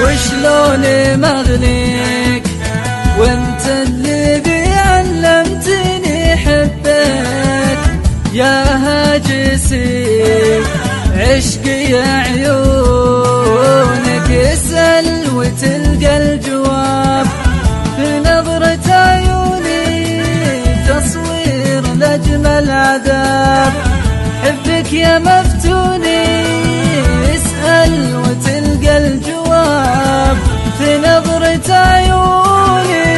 وشلون مغليك وانت اللي علمتني حبك يا هاجسي عشقي يا عيونك. اسأل وتلقى الجواب في نظرة عيوني، تصوير لأجمل عذاب حبك يا مفتوني. اسأل وتلقى الجواب في نظرة عيوني،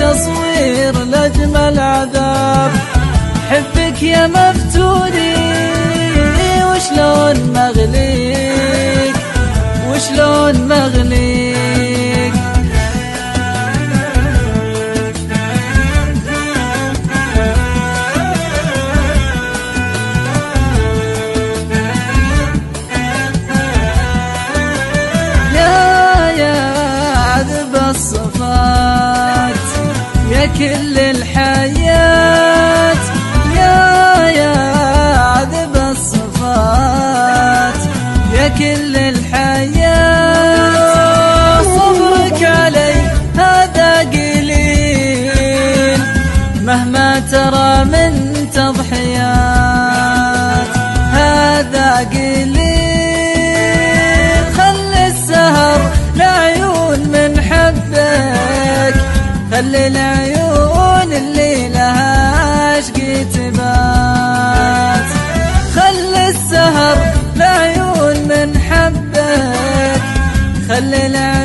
تصوير لأجمل عذاب حبك يا مفتوني. وشلون مغليك وشلون مغليك. الصفات يا كل الحياة، يا عذب الصفات يا كل الحياة. صبرك علي هذا قليل مهما ترى من تضحيات، هذا قليل. خل السهر لعيون من حبك، خلي العيون اللي لها عشق تبات. خلي السهر لعيون من حبك، خلي العيون